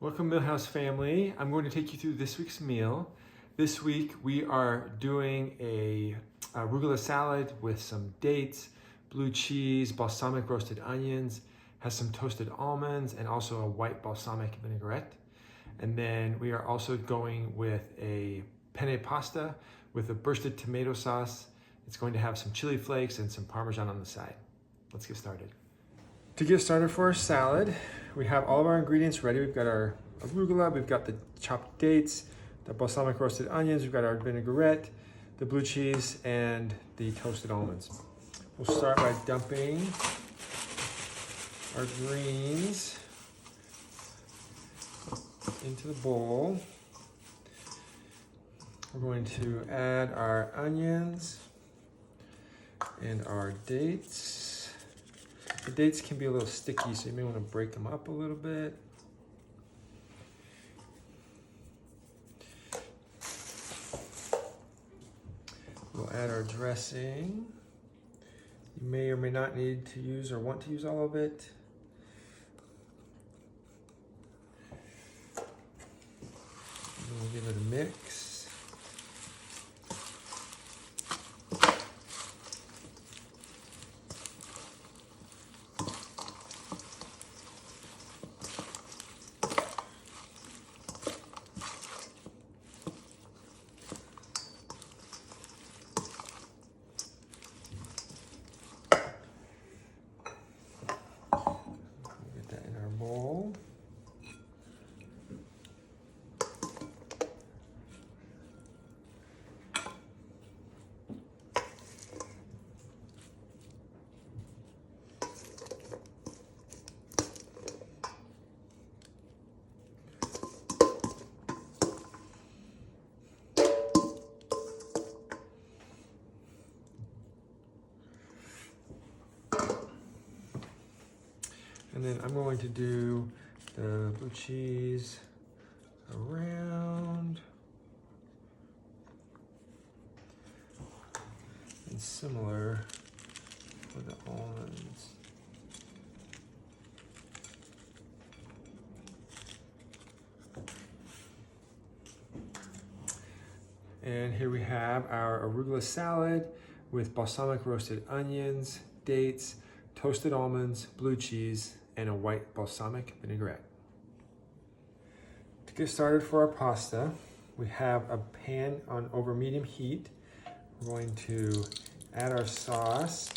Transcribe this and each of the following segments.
Welcome Millhouse family. I'm going to take you through this week's meal. This week we are doing a arugula salad with some dates, blue cheese, balsamic roasted onions, has some toasted almonds, and also a white balsamic vinaigrette. And then we are also going with a penne pasta with a bursted tomato sauce. It's going to have some chili flakes and some Parmesan on the side. Let's get started. To get started for our salad, we have all of our ingredients ready. We've got our arugula, we've got the chopped dates, the balsamic roasted onions, we've got our vinaigrette, the blue cheese, and the toasted almonds. We'll start by dumping our greens into the bowl. We're going to add our onions and our dates. The dates can be a little sticky, so you may want to break them up a little bit. We'll add our dressing. You may or may not need to use or want to use all of it. And we'll give it a mix. And then I'm going to do the blue cheese around. And similar for the almonds. And here we have our arugula salad with balsamic roasted onions, dates, toasted almonds, blue cheese, and a white balsamic vinaigrette. To get started for our pasta, we have a pan on over medium heat. We're going to add our sauce.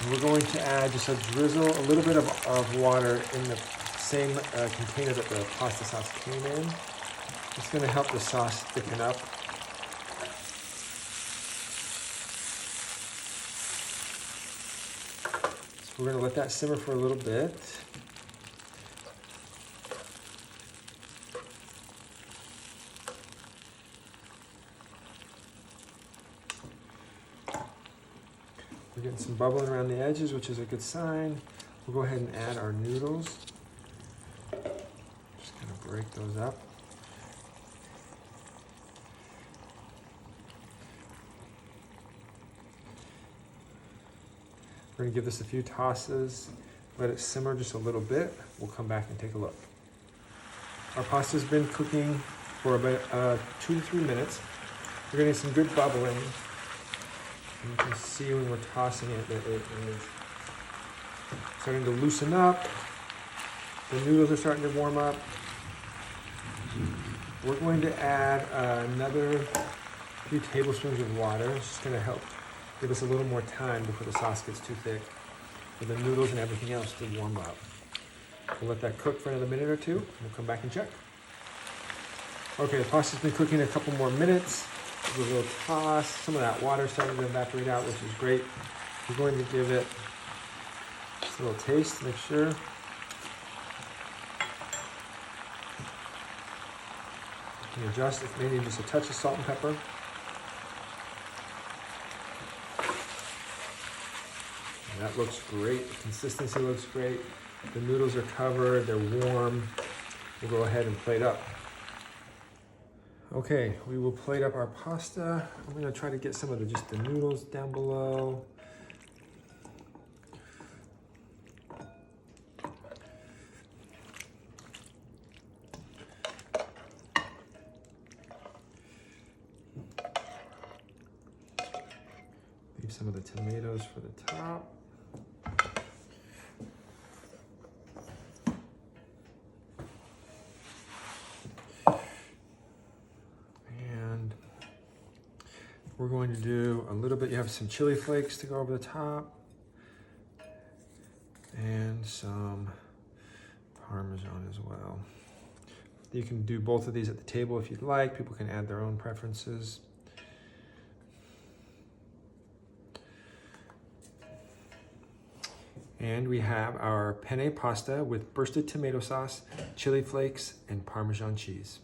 And we're going to add just a drizzle, a little bit of water in the same container that the pasta sauce came in. It's going to help the sauce thicken up. So we're going to let that simmer for a little bit. We're getting some bubbling around the edges, which is a good sign. We'll go ahead and add our noodles. Just kind of break those up. We're going to give this a few tosses, let it simmer just a little bit. We'll come back and take a look. Our pasta's been cooking for about 2 to 3 minutes. We're getting some good bubbling. And you can see when we're tossing it that it is starting to loosen up. The noodles are starting to warm up. We're going to add another few tablespoons of water. It's just going to help give us a little more time before the sauce gets too thick for the noodles and everything else to warm up. We'll let that cook for another minute or two, and we'll come back and check. Okay, the pasta's been cooking a couple more minutes. Give it a little toss. Some of that water starting to evaporate out, which is great. We're going to give it just a little taste to make sure. You can adjust if maybe just a touch of salt and pepper. And that looks great. The consistency looks great. The noodles are covered. They're warm. We'll go ahead and plate up. Okay, we will plate up our pasta. I'm gonna try to get some of just the noodles down below. Leave some of the tomatoes for the top. We're going to do a little bit, you have some chili flakes to go over the top, and some Parmesan as well. You can do both of these at the table if you'd like. People can add their own preferences. And we have our penne pasta with bursted tomato sauce, chili flakes, and Parmesan cheese.